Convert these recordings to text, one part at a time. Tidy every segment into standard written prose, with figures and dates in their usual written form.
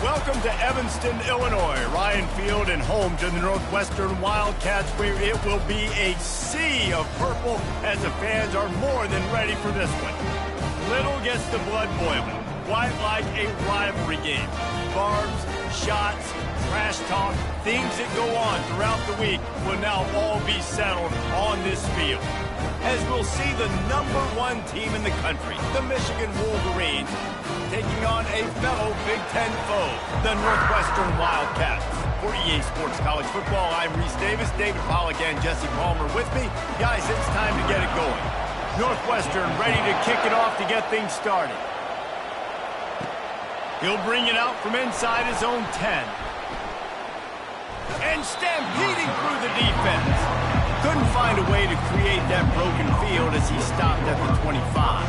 Welcome to Evanston, Illinois, Ryan Field, and home to the Northwestern Wildcats, where it will be a sea of purple as the fans are more than ready for this one. Little gets the blood boiling, quite like a rivalry game. Barbs, shots, trash talk, things that go on throughout the week will now all be settled on this field, as we'll see the #1 team in the country, the Michigan Wolverines, taking on a fellow Big Ten foe, the Northwestern Wildcats. For EA Sports College Football, I'm Reese Davis, David Pollack, and Jesse Palmer with me. Guys, it's time to get it going. Northwestern ready to kick it off to get things started. He'll bring it out from inside his own 10. And stampeding through the defense. Couldn't find a way to create that broken field as he stopped at the 25.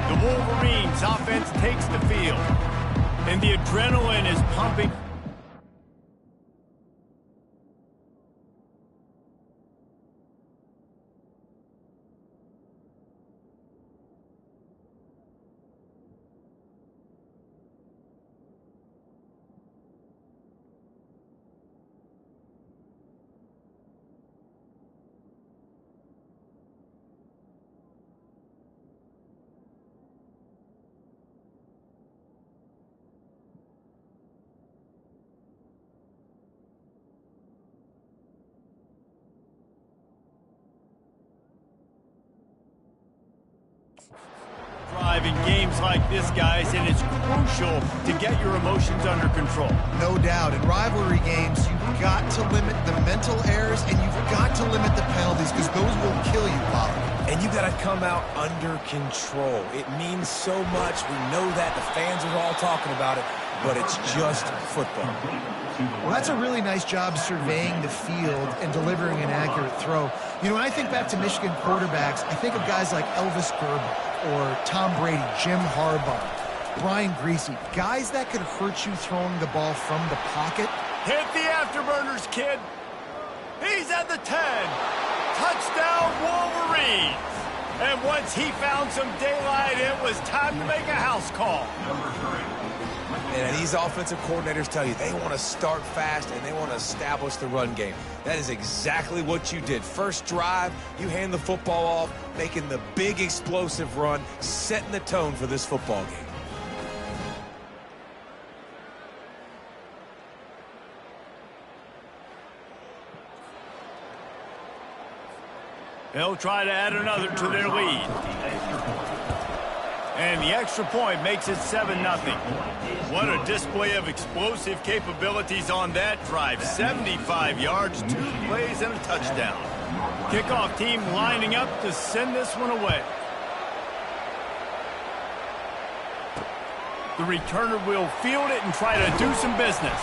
The Wolverines offense takes the field, and the adrenaline is pumping. drive in games like this, guys, and it's crucial to get your emotions under control. No doubt. In rivalry games, you've got to limit the mental errors, and you've got to limit the penalties, because those will kill you, Bob. And you got to come out under control. It means so much. We know that. The fans are all talking about it, but it's just football. Well, that's a really nice job surveying the field and delivering an accurate throw. You know, when I think back to Michigan quarterbacks, I think of guys like Elvis Gerber or Tom Brady, Jim Harbaugh, Brian Greasy, guys that could hurt you throwing the ball from the pocket. Hit the afterburners, kid. He's at the 10. Touchdown, Wolverines. And once he found some daylight, it was time to make a house call. And these offensive coordinators tell you they want to start fast and they want to establish the run game. That is exactly what you did. First drive, you hand the football off, making the big explosive run, setting the tone for this football game. They'll try to add another to their lead. And the extra point makes it 7-0. What a display of explosive capabilities on that drive. 75 yards, 2 plays, and a touchdown. Kickoff team lining up to send this one away. The returner will field it and try to do some business.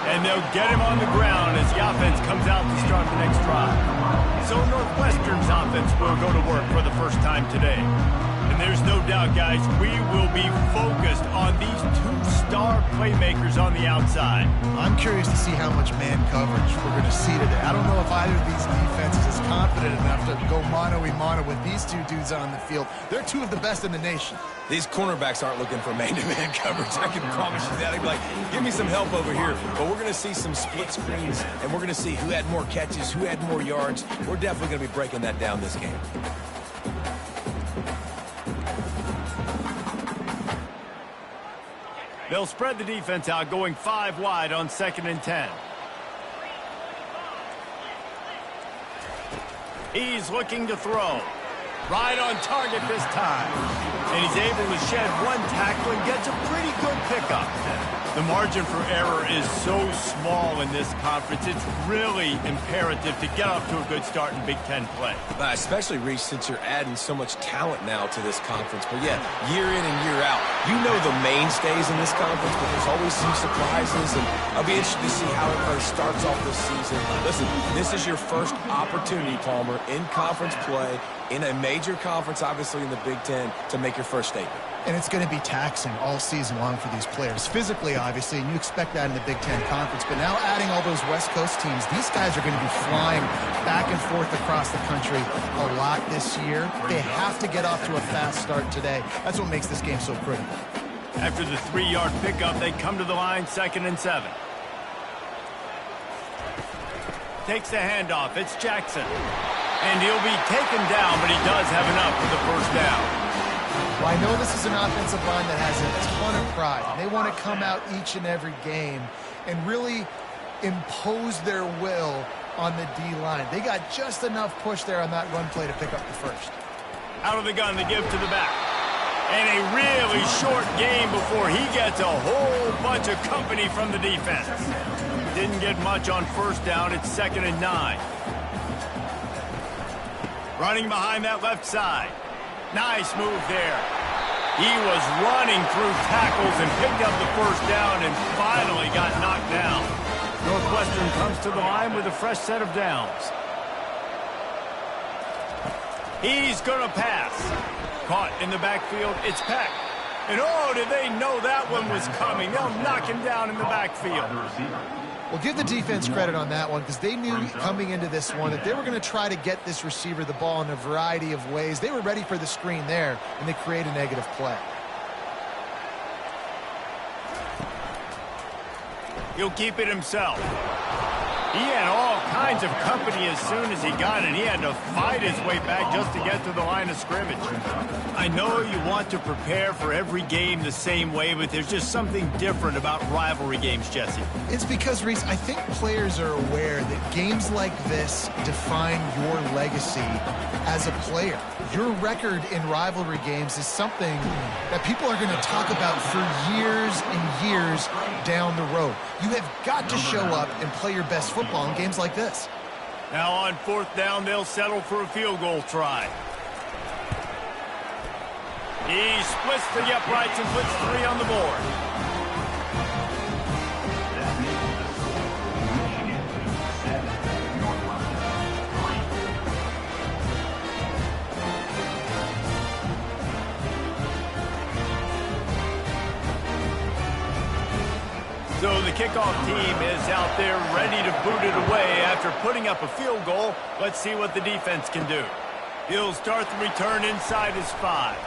And they'll get him on the ground as the offense comes out to start the next drive. So Northwestern's offense will go to work for the first time today. And there's no doubt, guys, we will be focused on these 2 star playmakers on the outside. I'm curious to see how much man coverage we're going to see today. I don't know if either of these defenses is confident enough to go mano-a-mano with these 2 dudes on the field. They're 2 of the best in the nation. These cornerbacks aren't looking for man-to-man coverage. I can promise you that. They'd be like, give me some help over here. But we're going to see some split screens, and we're going to see who had more catches, who had more yards. We're definitely going to be breaking that down this game. They'll spread the defense out, going 5 wide on 2nd and 10. He's looking to throw. Right on target this time. And he's able to shed 1 tackle and gets a pretty good pickup. The margin for error is so small in this conference. It's really imperative to get off to a good start in Big Ten play. Especially, Reese, since you're adding so much talent now to this conference. But yeah, year in and year out, you know the mainstays in this conference, but there's always some surprises. And I'll be interested to see how everybody starts off this season. Listen, this is your first opportunity, Palmer, in conference play, in a major conference, obviously in the Big Ten, to make your first statement. And it's going to be taxing all season long for these players. Physically, obviously, and you expect that in the Big Ten Conference. But now adding all those West Coast teams, these guys are going to be flying back and forth across the country a lot this year. They have to get off to a fast start today. That's what makes this game so critical. After the 3-yard pickup, they come to the line, 2nd and 7. Takes the handoff. It's Jackson. And he'll be taken down, but he does have enough for the first down. Well, I know this is an offensive line that has a ton of pride. And they want to come out each and every game and really impose their will on the D-line. They got just enough push there on that run play to pick up the first. Out of the gun, they give to the back. And a really short game before he gets a whole bunch of company from the defense. Didn't get much on first down. It's 2nd and 9. Running behind that left side. Nice move there. He was running through tackles and picked up the first down and finally got knocked down. Northwestern comes to the line with a fresh set of downs. He's going to pass. Caught in the backfield, it's Peck. And oh, did they know that one was coming. They'll knock him down in the backfield. Well, give the defense credit on that one, because they knew coming into this one that they were going to try to get this receiver the ball in a variety of ways. They were ready for the screen there, and they create a negative play. He'll keep it himself. He had all all kinds of company as soon as he got it. He had to fight his way back just to get to the line of scrimmage. I know you want to prepare for every game the same way, but there's just something different about rivalry games, Jesse. It's because, Reese, I think players are aware that games like this define your legacy as a player. Your record in rivalry games is something that people are going to talk about for years and years down the road. You have got to show up and play your best football in games like this. Now on 4th down, they'll settle for a field goal try. He splits the uprights and puts 3 on the board. So the kickoff team is out there ready to boot it away after putting up a field goal. Let's see what the defense can do. He'll start the return inside his 5.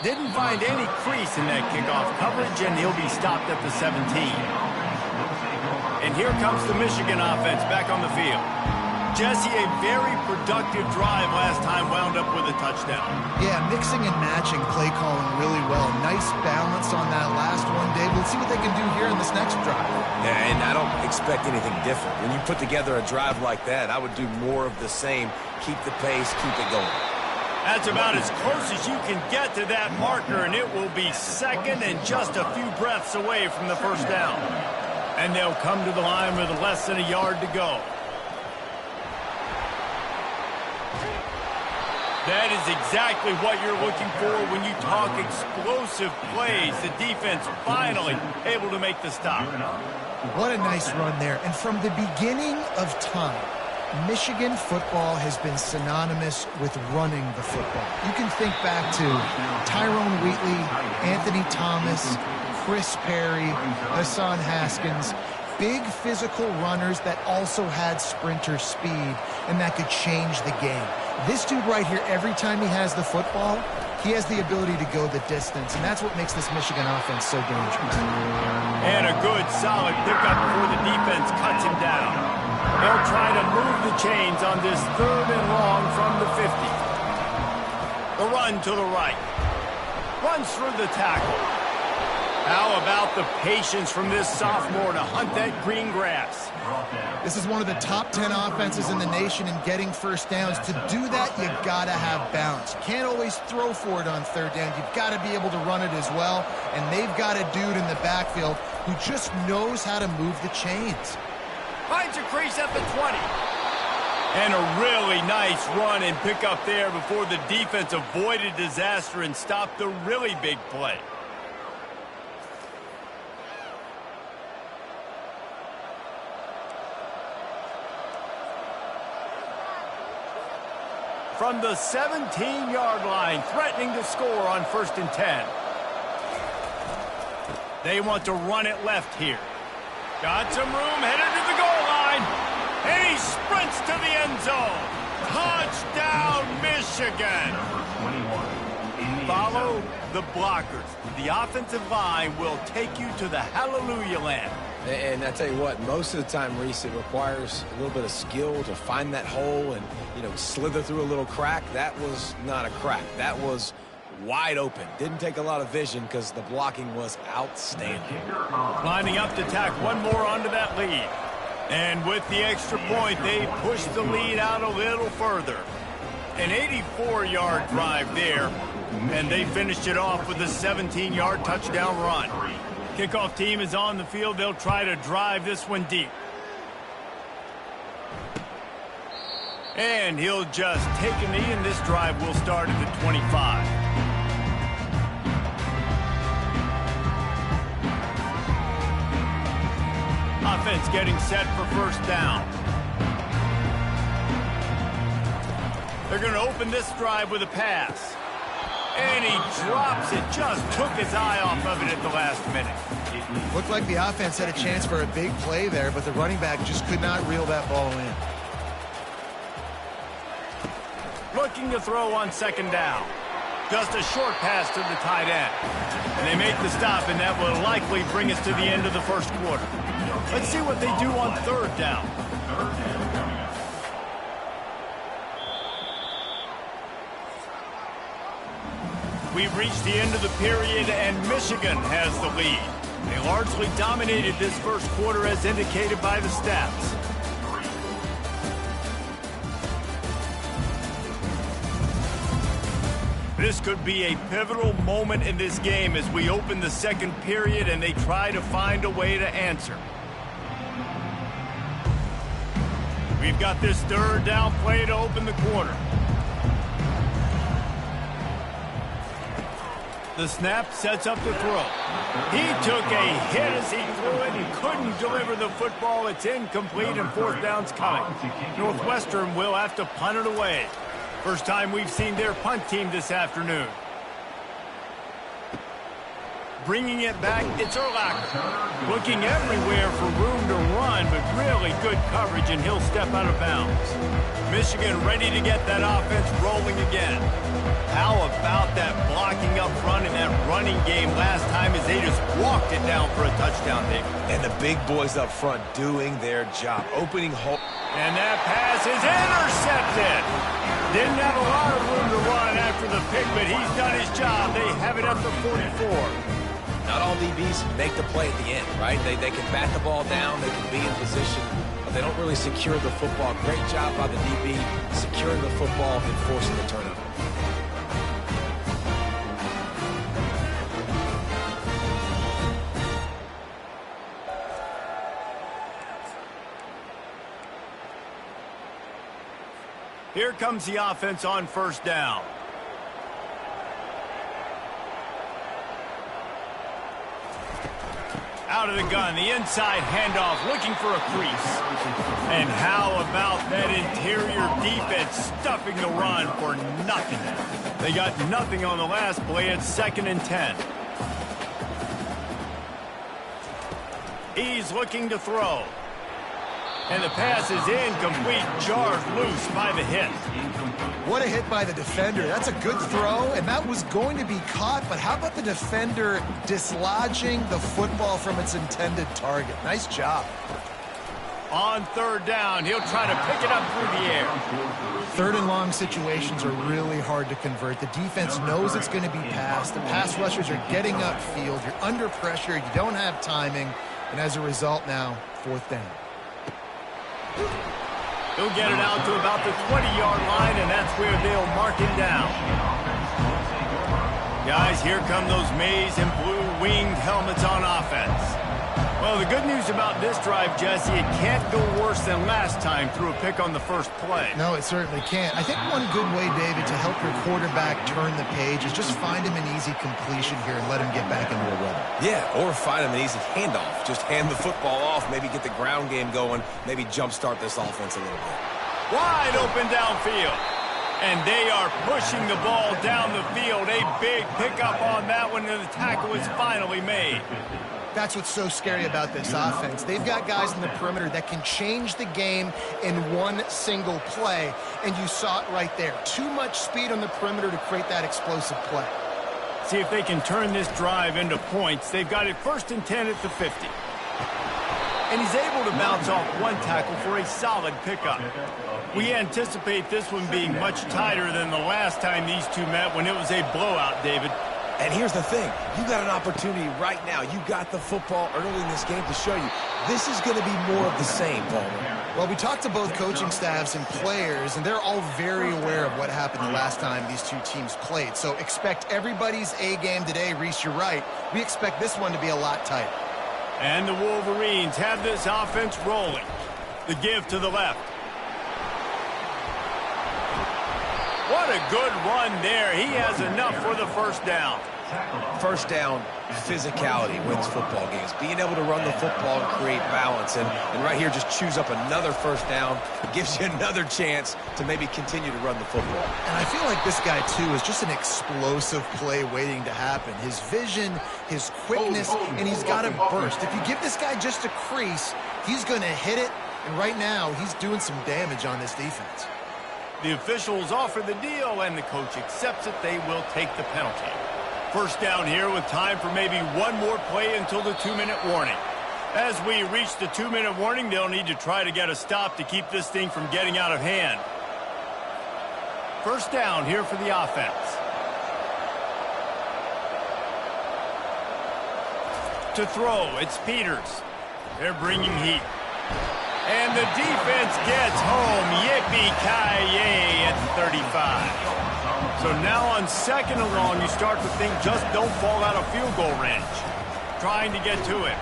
Didn't find any crease in that kickoff coverage, and he'll be stopped at the 17. And here comes the Michigan offense back on the field. Jesse, a very productive drive last time wound up with a touchdown. Yeah, mixing and matching play calling really well. Nice balance on that last one, Dave. Let's see what they can do here in this next drive. Yeah, and I don't expect anything different. When you put together a drive like that, I would do more of the same. Keep the pace, keep it going. That's about as close as you can get to that marker, and it will be second and just a few breaths away from the first down. And they'll come to the line with less than a yard to go. That is exactly what you're looking for when you talk explosive plays. The defense finally able to make the stop. What a nice run there. And from the beginning of time, Michigan football has been synonymous with running the football. You can think back to Tyrone Wheatley, Anthony Thomas, Chris Perry, Hassan Haskins. Big physical runners that also had sprinter speed and that could change the game. This dude right here, every time he has the football, he has the ability to go the distance, and that's what makes this Michigan offense so dangerous. And a good, solid pickup before the defense cuts him down. They'll try to move the chains on this 3rd and long from the 50. The run to the right. Runs through the tackle. How about the patience from this sophomore to hunt that green grass? This is one of the top 10 offenses in the nation in getting first downs. To do that, you got to have balance. You can't always throw for it on 3rd down. You've got to be able to run it as well. And they've got a dude in the backfield who just knows how to move the chains. Finds a crease at the 20. And a really nice run and pick up there before the defense avoided disaster and stopped the really big play. From the 17-yard line, threatening to score on 1st and 10. They want to run it left here. Got some room, headed to the goal line. And he sprints to the end zone. Touchdown, Michigan. Follow the blockers. The offensive line will take you to the hallelujah land. And I tell you what, most of the time, Reese, it requires a little bit of skill to find that hole and, slither through a little crack. That was not a crack. That was wide open. Didn't take a lot of vision because the blocking was outstanding. Lining up to tack one more onto that lead. And with the extra point, they push the lead out a little further. An 84-yard drive there, and they finished it off with a 17-yard touchdown run. Kickoff team is on the field. They'll try to drive this one deep. And he'll just take a knee, and this drive will start at the 25. Offense getting set for 1st down. They're going to open this drive with a pass. And he drops it, just took his eye off of it at the last minute. Looked like the offense had a chance for a big play there, but the running back just could not reel that ball in. Looking to throw on 2nd down. Just a short pass to the tight end. And they make the stop, and that will likely bring us to the end of the 1st quarter. Let's see what they do on 3rd down. We've reached the end of the period, and Michigan has the lead. They largely dominated this first quarter as indicated by the stats. This could be a pivotal moment in this game as we open the second period and they try to find a way to answer. We've got this third down play to open the quarter. The snap sets up the throw. He took a hit as he threw it and couldn't deliver the football. It's incomplete and fourth down's coming. Northwestern will have to punt it away. First time we've seen their punt team this afternoon. Bringing it back, it's Urlacher. Looking everywhere for room to run, but really good coverage, and he'll step out of bounds. Michigan ready to get that offense rolling again. How about that blocking up front in that running game last time as they just walked it down for a touchdown, Dave? And the big boys up front doing their job, opening hole. And that pass is intercepted. Didn't have a lot of room to run after the pick, but he's done his job. They have it at the 44. Not all DBs make the play at the end, right? They can bat the ball down, they can be in position, but they don't really secure the football. Great job by the DB securing the football and forcing the turnover. Here comes the offense on first down. Out of the gun, the inside handoff, looking for a crease. And how about that interior defense stuffing the run for nothing? They got nothing on the last play. It's 2nd and 10. He's looking to throw. And the pass is incomplete, jarred loose by the hit. What a hit by the defender. That's a good throw, and that was going to be caught, but how about the defender dislodging the football from its intended target? Nice job. On third down, he'll try to pick it up through the air. Third and long situations are really hard to convert. The defense knows it's going to be passed. The pass rushers are getting upfield. You're under pressure. You don't have timing. And as a result now, fourth down. He'll get it out to about the 20-yard line, and that's where they'll mark him down. Guys, here come those maize and blue winged helmets on offense. Well, the good news about this drive, Jesse, it can't go worse than last time through a pick on the first play. No, it certainly can't. I think one good way, David, to help your quarterback turn the page is just find him an easy completion here and let him get back into a rhythm. Yeah, or find him an easy handoff. Just hand the football off, maybe get the ground game going, maybe jumpstart this offense a little bit. Wide open downfield. And they are pushing the ball down the field. A big pickup on that one, and the tackle is finally made. That's what's so scary about this offense. They've got guys in the perimeter that can change the game in one single play, and you saw it right there. Too much speed on the perimeter to create that explosive play. See if they can turn this drive into points. They've got it 1st and 10 at the 50. And he's able to bounce off one tackle for a solid pickup. We anticipate this one being much tighter than the last time these two met when it was a blowout, David. And here's the thing. You got an opportunity right now. You got the football early in this game to show you this is going to be more of the same, Bowman. Well, we talked to both coaching staffs and players, and they're all very aware of what happened the last time these two teams played. So expect everybody's A game today. Reese, you're right. We expect this one to be a lot tighter. And the Wolverines have this offense rolling. The give to the left. What a good run there. He has enough for the first down. First down, physicality wins football games. Being able to run the football and create balance. And right here, just choose up another first down. Gives you another chance to maybe continue to run the football. And I feel like this guy, too, is just an explosive play waiting to happen. His vision, his quickness, and he's got a burst. If you give this guy just a crease, he's going to hit it. And right now, he's doing some damage on this defense. The officials offer the deal, and the coach accepts it. They will take the penalty. First down here with time for maybe one more play until the 2-minute warning. As we reach the 2-minute warning, they'll need to try to get a stop to keep this thing from getting out of hand. First down here for the offense. To throw, it's Peters. They're bringing heat. And the defense gets home. Yippee-ki-yay at the 35. So now on 2nd and long, you start to think just don't fall out of field goal range. Trying to get to it.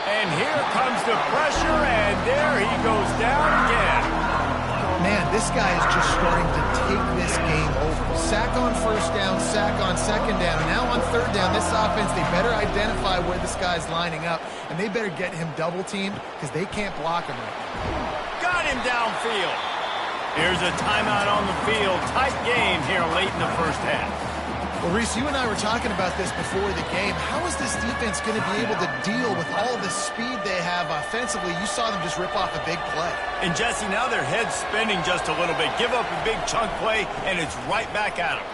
And here comes the pressure, and there he goes down again. Man, this guy is just starting to take this game over. Sack on 1st down, sack on 2nd down. Now on 3rd down, this offense, they better identify where this guy's lining up, and they better get him double-teamed because they can't block him right now. Got him downfield. Here's a timeout on the field. Tight game here late in the first half. Well, Reese, you and I were talking about this before the game. How is this defense going to be able to deal with all the speed they have offensively? You saw them just rip off a big play. And, Jesse, now their head's spinning just a little bit. Give up a big chunk play, and it's right back at them.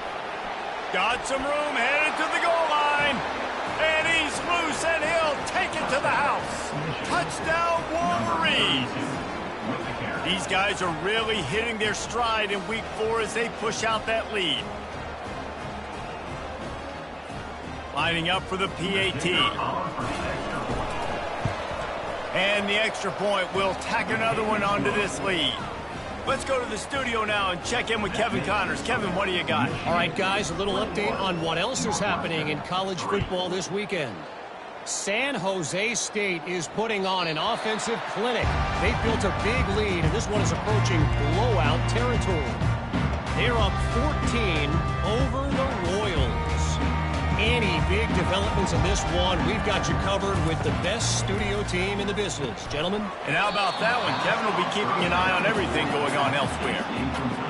Got some room, headed to the goal line. And he's loose, and he'll take it to the house. Touchdown, Wolverines. These guys are really hitting their stride in Week 4 as they push out that lead. Lining up for the PAT. And the extra point will tack another one onto this lead. Let's go to the studio now and check in with Kevin Connors. Kevin, what do you got? All right, guys, a little update on what else is happening in college football this weekend. San Jose State is putting on an offensive clinic. They built a big lead, and this one is approaching blowout territory. They're up 14 over the Royals. Any big developments in this one, we've got you covered with the best studio team in the business. Gentlemen? And how about that one? Kevin will be keeping an eye on everything going on elsewhere.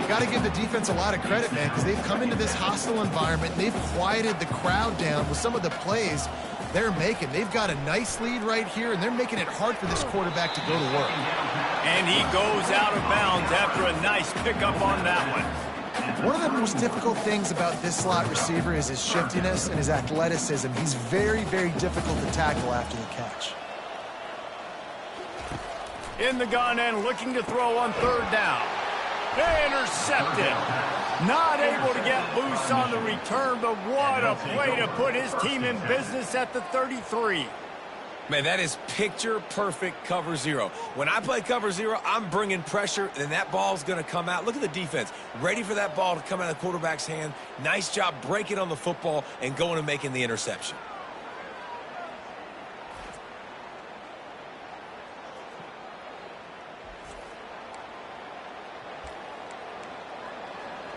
Got to give the defense a lot of credit, man, because they've come into this hostile environment. And they've quieted the crowd down with some of the plays they're making. They've got a nice lead right here, and they're making it hard for this quarterback to go to work. And he goes out of bounds after a nice pickup on that one. One of the most difficult things about this slot receiver is his shiftiness and his athleticism. He's very, very difficult to tackle after the catch. In the gun and looking to throw on 3rd down. Intercepted. Not able to get loose on the return, but what a play to put his team in business at the 33. Man, that is picture-perfect cover zero. When I play cover zero, I'm bringing pressure, and that ball's going to come out. Look at the defense. Ready for that ball to come out of the quarterback's hand. Nice job breaking on the football and going and making the interception.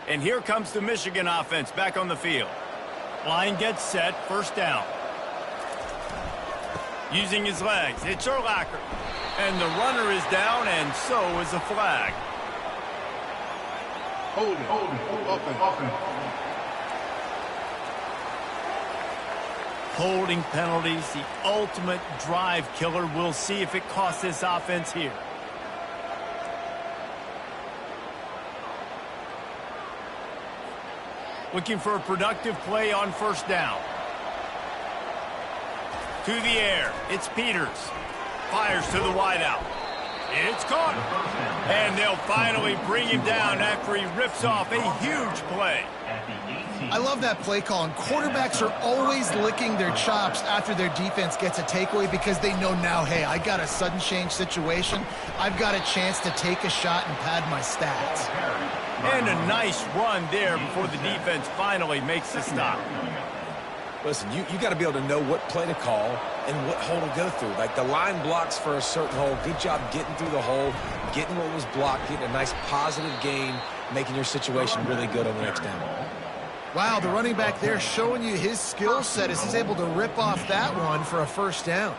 And here comes the Michigan offense back on the field. Line gets set, 1st down. Using his legs, it's Urlacher. And the runner is down, and so is the flag. Hold it. Holding penalties, the ultimate drive killer. We'll see if it costs this offense here. Looking for a productive play on 1st down. To the air, it's Peters. Fires to the wideout. It's caught. And they'll finally bring him down after he rips off a huge play. I love that play call, and quarterbacks are always licking their chops after their defense gets a takeaway because they know now, hey, I got a sudden change situation. I've got a chance to take a shot and pad my stats. And a nice run there before the defense finally makes the stop. Listen, you got to be able to know what play to call and what hole to go through. Like the line blocks for a certain hole. Good job getting through the hole, getting what was blocked, getting a nice positive gain, making your situation really good on the next down. Wow, the running back there showing you his skill set as he's able to rip off that one for a 1st down.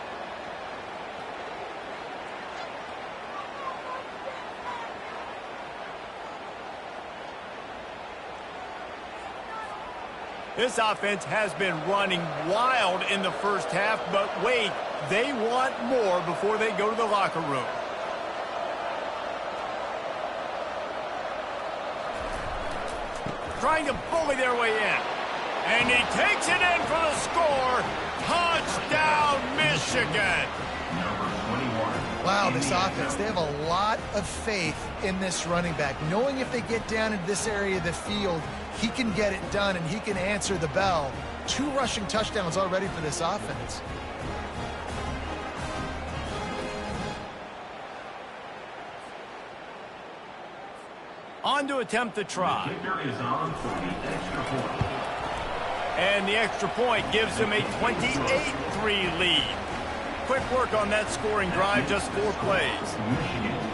This offense has been running wild in the 1st half, but wait, they want more before they go to the locker room. Trying to bully their way in. And he takes it in for the score. Touchdown, Michigan! Michigan. Wow, this offense, they have a lot of faith in this running back, knowing if they get down into this area of the field, he can get it done and he can answer the bell. 2 rushing touchdowns already for this offense. On to attempt the try. And the extra point gives them a 28-3 lead. Quick work on that scoring drive, just 4 plays.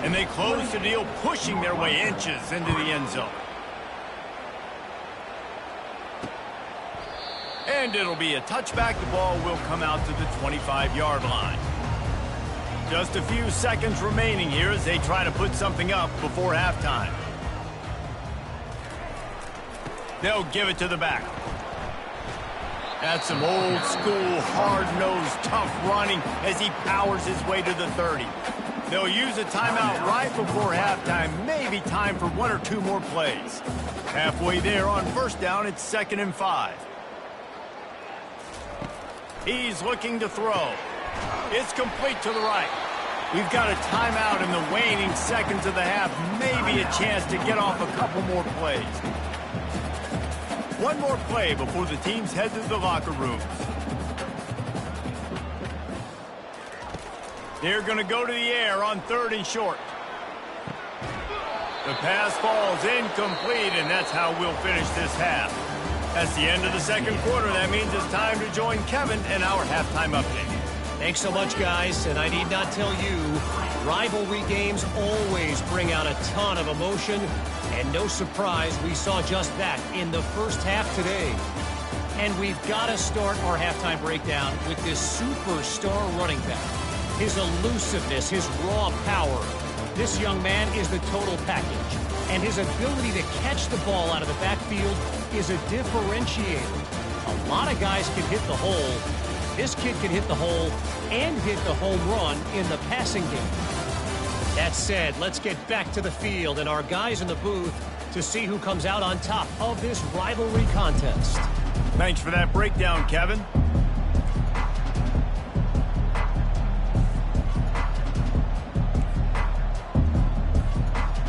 And they close the deal, pushing their way inches into the end zone. And it'll be a touchback. The ball will come out to the 25-yard line. Just a few seconds remaining here as they try to put something up before halftime. They'll give it to the back. That's some old school, hard-nosed, tough running as he powers his way to the 30. They'll use a timeout right before halftime. Maybe time for 1 or 2 more plays. Halfway there on first down, it's 2nd and 5. He's looking to throw. It's complete to the right. We've got a timeout in the waning seconds of the half. Maybe a chance to get off a couple more plays. 1 more play before the teams head to the locker rooms. They're going to go to the air on 3rd and short. The pass falls incomplete, and that's how we'll finish this half. That's the end of the 2nd quarter. That means it's time to join Kevin in our halftime update. Thanks so much, guys. And I need not tell you, rivalry games always bring out a ton of emotion. And no surprise, we saw just that in the first half today. And we've got to start our halftime breakdown with this superstar running back. His elusiveness, his raw power. This young man is the total package. And his ability to catch the ball out of the backfield is a differentiator. A lot of guys can hit the hole. This kid can hit the hole and hit the home run in the passing game. That said, let's get back to the field and our guys in the booth to see who comes out on top of this rivalry contest. Thanks for that breakdown, Kevin.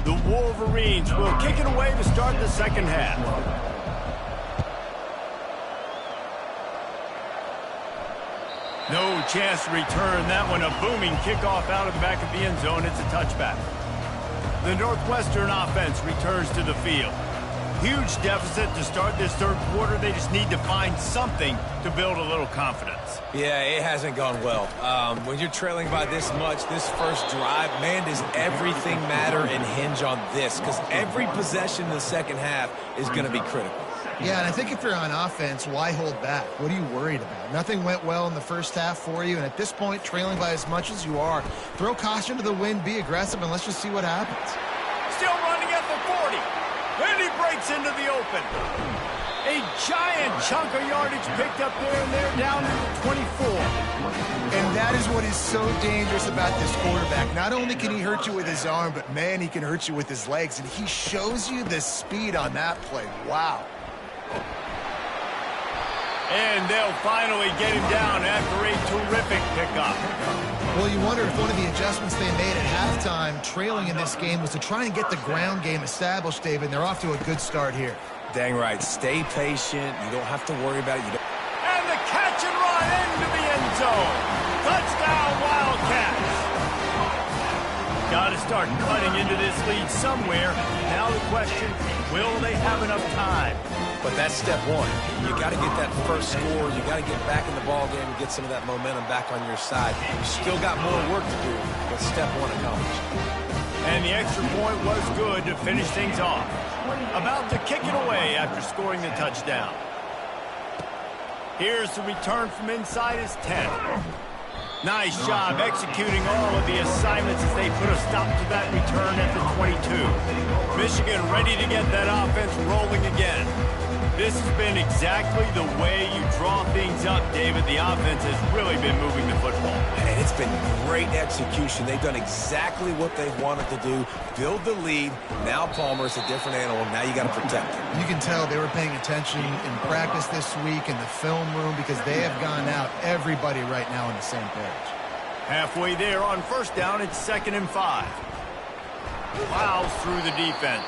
The Wolverines will kick it away to start the 2nd half. No chance to return that one. A booming kickoff out of the back of the end zone. It's a touchback. The Northwestern offense returns to the field. Huge deficit to start this 3rd quarter. They just need to find something to build a little confidence. Yeah, it hasn't gone well. When you're trailing by this much, this first drive, man, does everything matter and hinge on this? Because every possession in the 2nd half is going to be critical. Yeah, and I think if you're on offense, why hold back? What are you worried about? Nothing went well in the first half for you, and at this point, trailing by as much as you are, throw caution to the wind, be aggressive, and let's just see what happens. Still running at the 40. And he breaks into the open. A giant chunk of yardage picked up there, and they're down to the 24. And that is what is so dangerous about this quarterback. Not only can he hurt you with his arm, but, man, he can hurt you with his legs, and he shows you the speed on that play. Wow. And they'll finally get him down after a terrific pickup. Well, you wonder if one of the adjustments they made at halftime, trailing in this game, was to try and get the ground game established, David, and they're off to a good start here. Dang right. Stay patient. You don't have to worry about it. And the catch and run into the end zone. Touchdown, Wildcats. Got to start cutting into this lead somewhere. Now the question, will they have enough time? But that's step 1. You got to get that first score. You got to get back in the ball game and get some of that momentum back on your side. You still got more work to do, but step 1 accomplished. And the extra point was good to finish things off. About to kick it away after scoring the touchdown. Here's the return from inside his 10. Nice job executing all of the assignments as they put a stop to that return at the 22. Michigan ready to get that offense rolling again. This has been exactly the way you draw things up, David. The offense has really been moving the football. And it's been great execution. They've done exactly what they've wanted to do. Build the lead. Now Palmer's a different animal. Now you got to protect him. You can tell they were paying attention in practice this week in the film room because they have gone out, everybody right now on the same page. Halfway there on first down, it's 2nd and 5. Plows through the defense.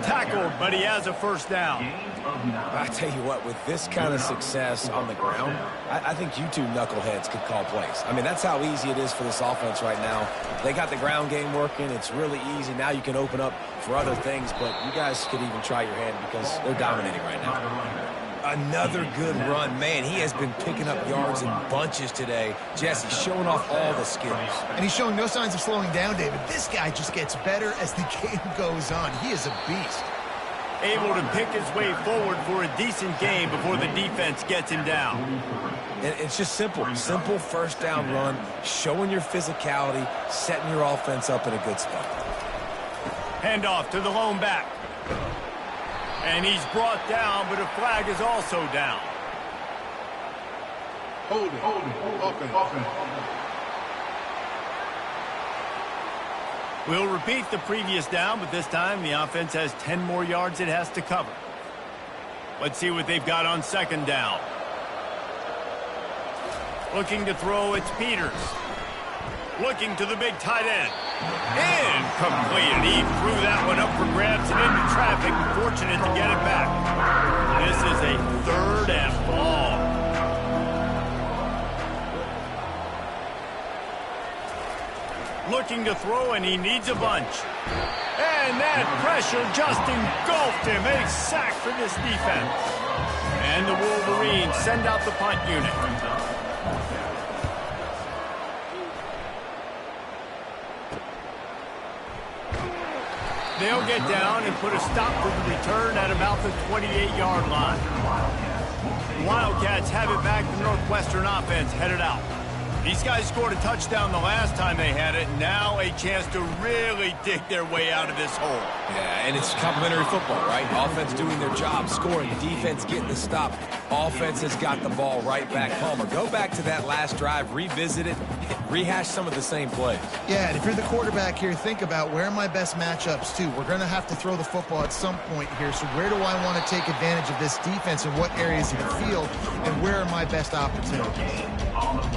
Tackled, but he has a first down. I tell you what, with this kind of success on the ground, I think you two knuckleheads could call plays. I mean, that's how easy it is for this offense right now. They got the ground game working. It's really easy. Now you can open up for other things, but you guys could even try your hand because they're dominating right now. Another good run. Man, he has been picking up yards in bunches today. Jesse showing off all the skills. And he's showing no signs of slowing down, David. This guy just gets better as the game goes on. He is a beast. Able to pick his way forward for a decent game before the defense gets him down. And it's just simple. Simple first down run, showing your physicality, setting your offense up in a good spot. Handoff to the lone back. And he's brought down, but a flag is also down. Hold it. Offense. We'll repeat the previous down, but this time the offense has 10 more yards it has to cover. Let's see what they've got on 2nd down. Looking to throw, it's Peters. Looking to the big tight end. Incomplete. He threw that one up for grabs and into traffic. Fortunate to get it back. This is a 3rd and long. Looking to throw, and he needs a bunch. And that pressure just engulfed him. A sack for this defense. And the Wolverines send out the punt unit. They'll get down and put a stop to the return at about the 28-yard line. The Wildcats have it back. The Northwestern offense headed out. These guys scored a touchdown the last time they had it. Now a chance to really dig their way out of this hole. Yeah, and it's complimentary football, right? Offense doing their job, scoring, defense getting the stop. Offense has got the ball right back. Palmer, go back to that last drive, revisit it, rehash some of the same plays. Yeah, and if you're the quarterback here, think about where are my best matchups too. We're going to have to throw the football at some point here, so where do I want to take advantage of this defense and what areas of the field, and where are my best opportunities?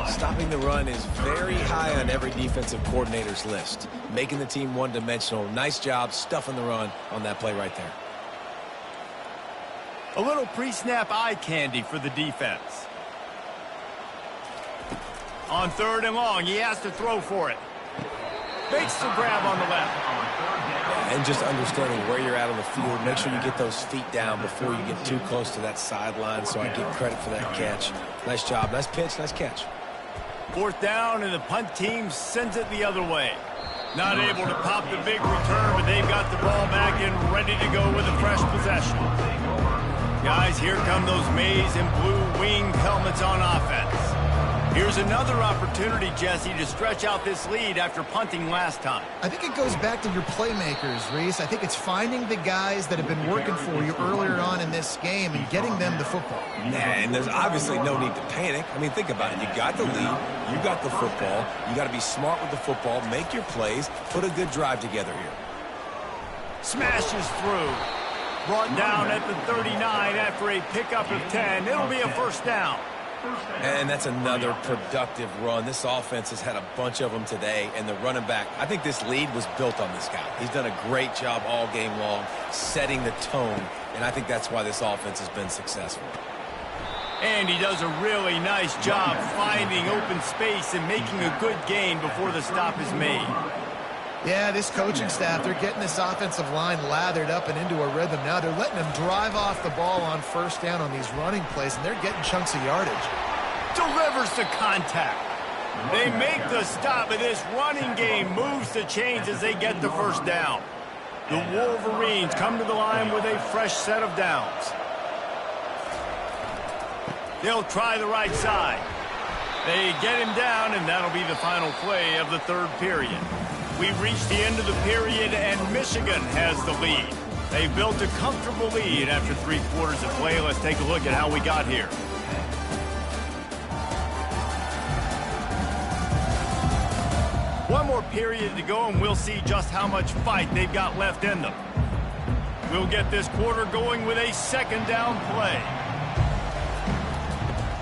Stopping the run is very high on every defensive coordinator's list. Making the team one-dimensional. Nice job stuffing the run on that play right there. A little pre-snap eye candy for the defense. On 3rd and long, he has to throw for it. Makes the grab on the left. And just understanding where you're at on the field. Make sure you get those feet down before you get too close to that sideline, so I get credit for that catch. Nice job. Nice pitch. Nice catch. 4th down, and the punt team sends it the other way. Not able to pop the big return, but they've got the ball back and ready to go with a fresh possession. Guys, here come those maize and blue winged helmets on offense. Here's another opportunity, Jesse, to stretch out this lead after punting last time. I think it goes back to your playmakers, Reese. I think it's finding the guys that have been working for you earlier on in this game and getting them the football. And there's obviously no need to panic. I mean, think about it. You got the lead. You got the football. You got to be smart with the football. Make your plays. Put a good drive together here. Smashes through. Brought down at the 39 after a pickup of 10. It'll be a first down. And that's another productive run. This offense has had a bunch of them today, and the running back, I think this lead was built on this guy. He's done a great job all game long, setting the tone, and I think that's why this offense has been successful. And he does a really nice job finding open space and making a good gain before the stop is made. Yeah, this coaching staff, they're getting this offensive line lathered up and into a rhythm now. They're letting them drive off the ball on first down on these running plays, and they're getting chunks of yardage. Delivers the contact. They make the stop, but this running game moves the chains as they get the first down. The Wolverines come to the line with a fresh set of downs. They'll try the right side. They get him down, and that'll be the final play of the 3rd period. We've reached the end of the period, and Michigan has the lead. They built a comfortable lead after 3 quarters of play. Let's take a look at how we got here. One more period to go, and we'll see just how much fight they've got left in them. We'll get this quarter going with a second down play.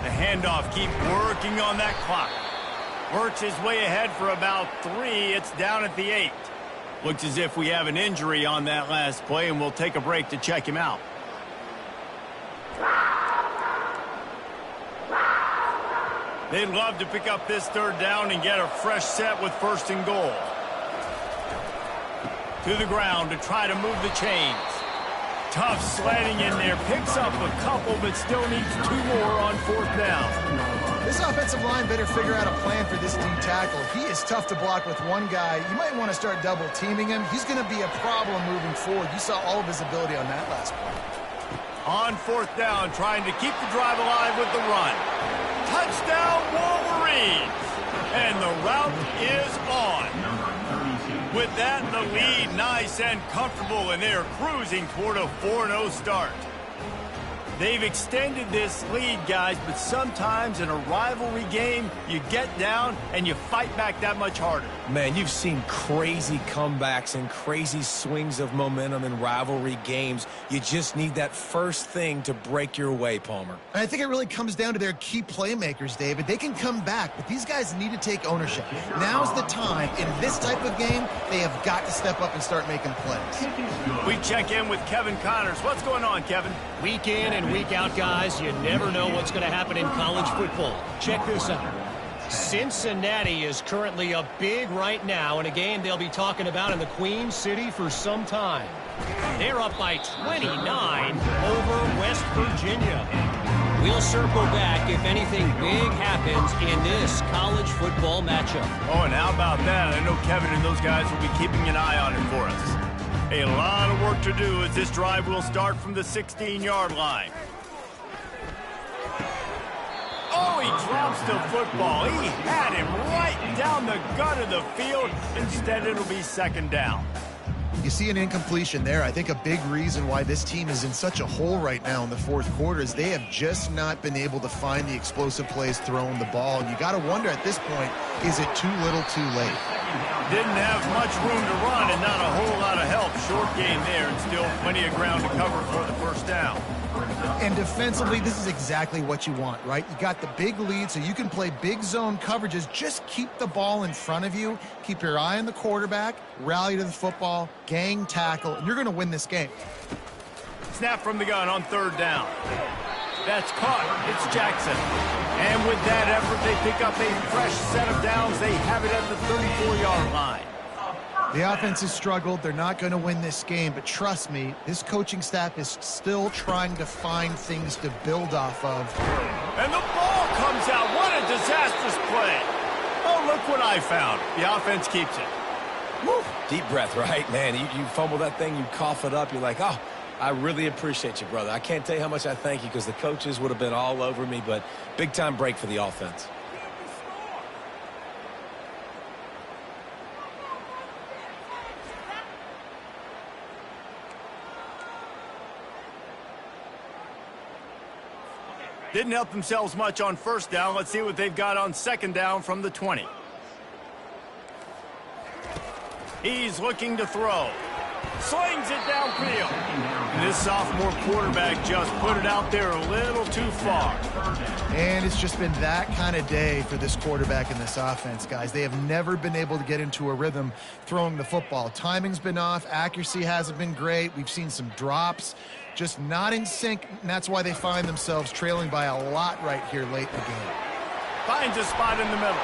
The handoff, keep working on that clock. Works his way ahead for about 3. It's down at the 8. Looks as if we have an injury on that last play, and we'll take a break to check him out. They'd love to pick up this third down and get a fresh set with 1st and goal. To the ground to try to move the chains. Tough sledding in there. Picks up a couple, but still needs 2 more on 4th down. This offensive line better figure out a plan for this D tackle. He is tough to block with one guy. You might want to start double teaming him. He's going to be a problem moving forward. You saw all of his ability on that last play. On 4th down, trying to keep the drive alive with the run. Touchdown, Wolverines! And the route is on. With that, the lead nice and comfortable, and they're cruising toward a 4-0 start. They've extended this lead, guys, but sometimes in a rivalry game, you get down and you fight back that much harder. Man, you've seen crazy comebacks and crazy swings of momentum in rivalry games. You just need that first thing to break your way, Palmer. And I think it really comes down to their key playmakers, David. They can come back, but these guys need to take ownership. Now's the time. In this type of game, they have got to step up and start making plays. We check in with Kevin Connors. What's going on, Kevin? Week in and week out, guys, you never know what's going to happen in college football. Check this out. Cincinnati is currently up big right now in a game they'll be talking about in the Queen City for some time. They're up by 29 over West Virginia. We'll circle back if anything big happens in this college football matchup. Oh, and how about that? I know Kevin and those guys will be keeping an eye on it for us. A lot of work to do as this drive will start from the 16-yard line. Oh, he drops the football. He had him right down the gut of the field. Instead, it'll be 2nd down. You see an incompletion there. I think a big reason why this team is in such a hole right now in the 4th quarter is they have just not been able to find the explosive plays throwing the ball. And you got to wonder at this point, is it too little too late? Didn't have much room to run and not a whole lot of help. Short game there and still plenty of ground to cover for the 1st down. And defensively, this is exactly what you want, right? You got the big lead, so you can play big zone coverages. Just keep the ball in front of you. Keep your eye on the quarterback, rally to the football, gang tackle, and you're going to win this game. Snap from the gun on 3rd down. That's caught. It's Jackson. And with that effort, they pick up a fresh set of downs. They have it at the 34-yard line. The offense has struggled. They're not going to win this game, but trust me, this coaching staff is still trying to find things to build off of. And the ball comes out. What a disastrous play. Oh, look what I found. The offense keeps it. Woo. Deep breath, right? Man, you fumble that thing, you cough it up, you're like, oh, I really appreciate you, brother. I can't tell you how much I thank you because the coaches would have been all over me, but big-time break for the offense. Didn't help themselves much on 1st down. Let's see what they've got on 2nd down from the 20. He's looking to throw. Slings it downfield. And this sophomore quarterback just put it out there a little too far. And it's just been that kind of day for this quarterback in this offense, guys. They have never been able to get into a rhythm throwing the football. Timing's been off. Accuracy hasn't been great. We've seen some drops. Just not in sync, and that's why they find themselves trailing by a lot right here late in the game. Finds a spot in the middle.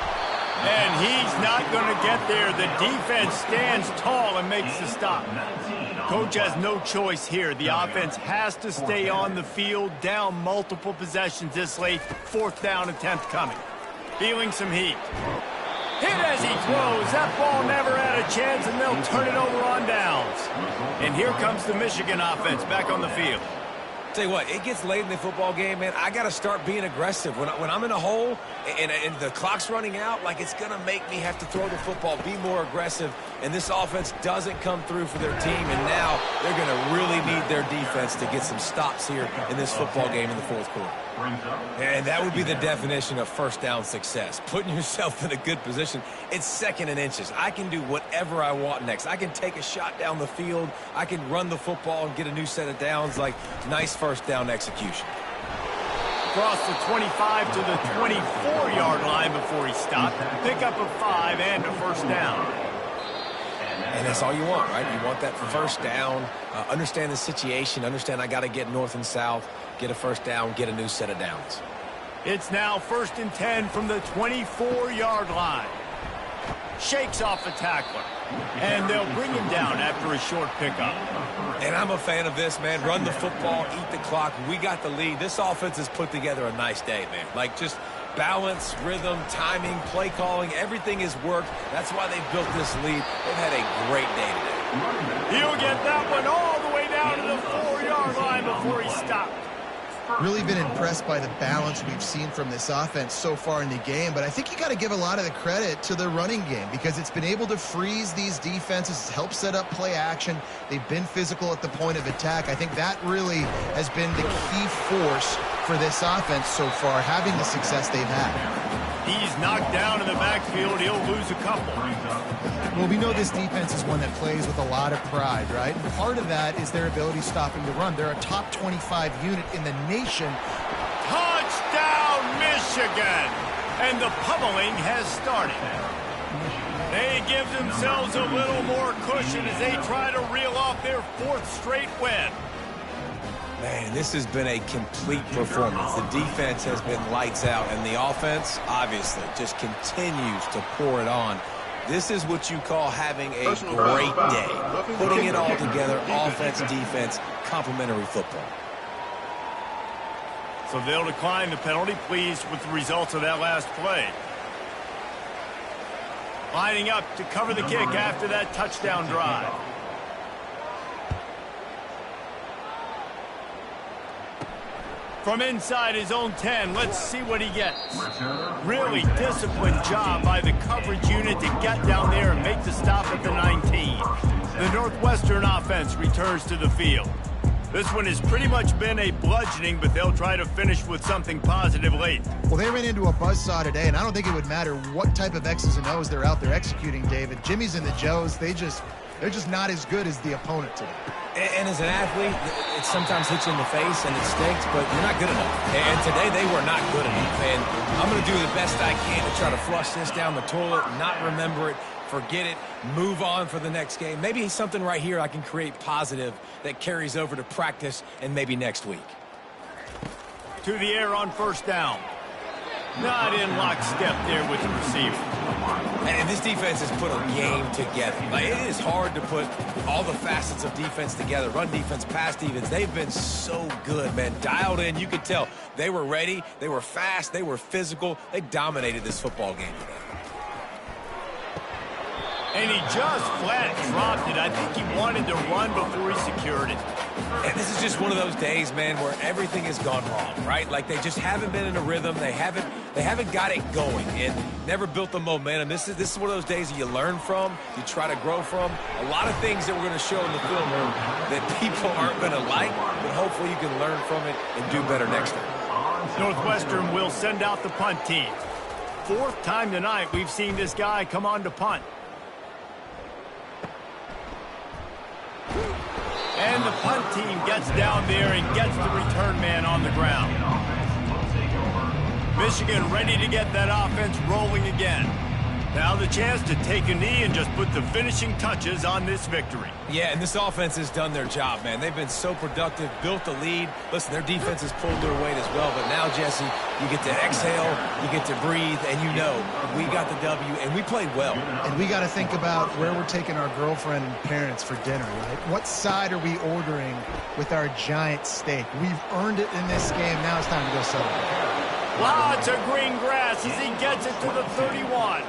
And he's not going to get there. The defense stands tall and makes the stop. Coach has no choice here. The offense has to stay on the field, down multiple possessions this late. 4th down attempt coming. Feeling some heat. Hit as he throws. That ball never had a chance, and they'll turn it over on downs. And here comes the Michigan offense back on the field. Tell you what, it gets late in the football game, man. I got to start being aggressive. When I'm in a hole and the clock's running out, like, it's going to make me have to throw the football, be more aggressive, and this offense doesn't come through for their team, and now they're going to really need their defense to get some stops here in this football game in the fourth quarter. And that would be the definition of first down success, putting yourself in a good position. It's second and inches. I can do whatever I want next. I can take a shot down the field. I can run the football and get a new set of downs. Like, nice first down execution. Across the 25 to the 24-yard line before he stopped. Pickup of 5 and a first down. And that's all you want, right? You want that first down, understand the situation, understand I got to get north and south, get a first down, get a new set of downs. It's now 1st and 10 from the 24-yard line. Shakes off the tackler, and they'll bring him down after a short pickup. And I'm a fan of this, man. Run the football, eat the clock. We got the lead. This offense has put together a nice day, man. Like, just balance, rhythm, timing, play calling, everything has worked. That's why they've built this lead. They've had a great day today. He'll get that one all the way down to the 4-yard line before he stopped. Really been impressed by the balance we've seen from this offense so far in the game, but I think you got to give a lot of the credit to the running game because it's been able to freeze these defenses, help set up play action. They've been physical at the point of attack. I think that really has been the key force for this offense so far, having the success they've had. He's knocked down in the backfield. He'll lose a couple. Well, we know this defense is one that plays with a lot of pride, right? And part of that is their ability stopping the run. They're a top 25 unit in the nation. Touchdown, Michigan! And the pummeling has started. They give themselves a little more cushion as they try to reel off their 4th straight win. Man, this has been a complete performance. The defense has been lights out, and the offense, obviously, just continues to pour it on. This is what you call having a great day. Putting it all together, offense, defense, complementary football. So they'll decline the penalty, pleased with the results of that last play. Lining up to cover the kick after that touchdown drive. From inside his own 10, let's see what he gets. Really disciplined job by the coverage unit to get down there and make the stop at the 19. The Northwestern offense returns to the field. This one has pretty much been a bludgeoning, but they'll try to finish with something positive late. Well, they ran into a buzzsaw today, and I don't think it would matter what type of X's and O's they're out there executing, David. Jimmy's and the Joes, they're just not as good as the opponent today. And as an athlete, it sometimes hits you in the face and it stinks, but you're not good enough. And today they were not good enough. And I'm going to do the best I can to try to flush this down the toilet, not remember it, forget it, move on for the next game. Maybe something right here I can create positive that carries over to practice and maybe next week. To the air on first down. Not in lockstep there with the receiver. And this defense has put a game together. Like, it is hard to put all the facets of defense together. Run defense, pass defense. They've been so good, man. Dialed in. You could tell they were ready. They were fast. They were physical. They dominated this football game today. And he just flat dropped it. I think he wanted to run before he secured it. And this is just one of those days, man, where everything has gone wrong, right? Like, they just haven't been in a rhythm. They haven't got it going and never built the momentum. This is one of those days that you learn from, you try to grow from. A lot of things that we're going to show in the film that people aren't going to like, but hopefully you can learn from it and do better next time. Northwestern will send out the punt team. 4th time tonight we've seen this guy come on to punt. And the punt team gets down there and gets the return man on the ground. Michigan ready to get that offense rolling again. Now the chance to take a knee and just put the finishing touches on this victory. Yeah, and this offense has done their job, man. They've been so productive, built the lead. Listen, their defense has pulled their weight as well. But now, Jesse, you get to exhale, you get to breathe, and you know we got the W, and we played well. And we got to think about where we're taking our girlfriend and parents for dinner, right? What side are we ordering with our giant steak? We've earned it in this game. Now it's time to go celebrate. Lots of green grass as he gets it to the 31.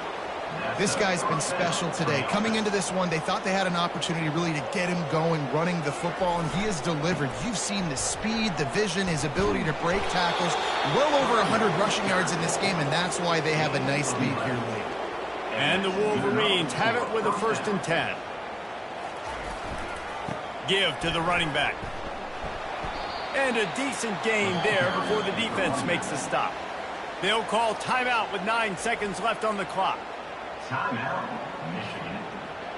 This guy's been special today. Coming into this one, they thought they had an opportunity really to get him going, running the football, and he has delivered. You've seen the speed, the vision, his ability to break tackles. Well over 100 rushing yards in this game, and that's why they have a nice lead here late. And the Wolverines have it with a 1st and 10. Give to the running back. And a decent gain there before the defense makes the stop. They'll call timeout with 9 seconds left on the clock. Timeout, Michigan.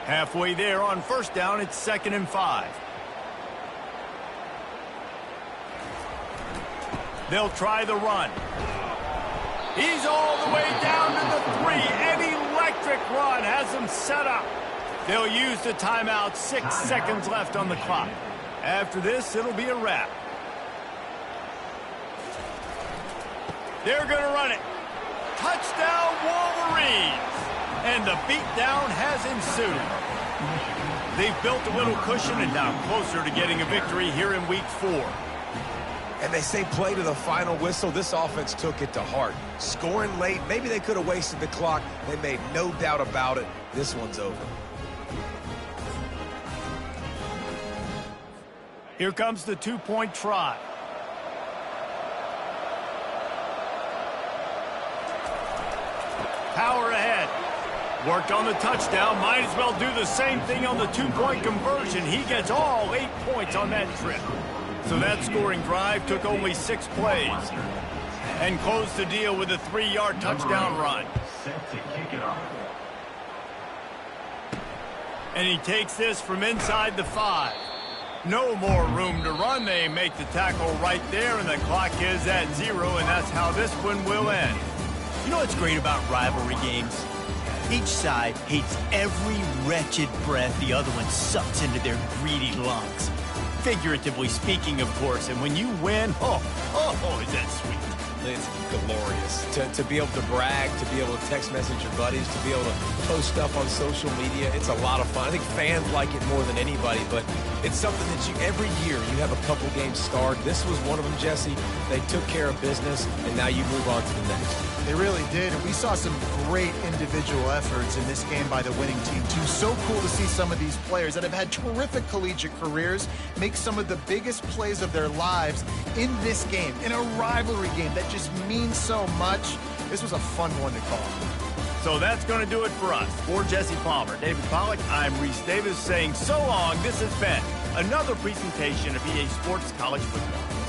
Halfway there on 1st down, it's 2nd and 5. They'll try the run. He's all the way down to the 3. An electric run has them set up. They'll use the timeout. 6 seconds left on the clock. After this, it'll be a wrap. They're going to run it. Touchdown, Wolverines. And the beatdown has ensued. They've built a little cushion and now closer to getting a victory here in Week 4. And they say play to the final whistle. This offense took it to heart. Scoring late, maybe they could have wasted the clock. They made no doubt about it. This one's over. Here comes the 2-point try. Power ahead. Worked on the touchdown. Might as well do the same thing on the 2-point conversion. He gets all 8 points on that trip. So that scoring drive took only 6 plays. And closed the deal with a 3-yard touchdown run. Set to kick it off. And he takes this from inside the 5. No more room to run. They make the tackle right there, and the clock is at 0, and that's how this one will end. You know what's great about rivalry games? Each side hates every wretched breath the other one sucks into their greedy lungs. Figuratively speaking, of course, and when you win, oh, is that sweet. It's glorious. To be able to brag, to be able to text message your buddies, to be able to post stuff on social media, it's a lot of fun. I think fans like it more than anybody, but it's something that every year you have a couple games scarred. This was one of them, Jesse. They took care of business, and now you move on to the next. They really did, and we saw some great individual efforts in this game by the winning team, too. So cool to see some of these players that have had terrific collegiate careers make some of the biggest plays of their lives in this game, in a rivalry game that just means so much. This was a fun one to call. So that's going to do it for us. For Jesse Palmer, David Pollack, I'm Reese Davis saying so long. This has been another presentation of EA Sports College Football.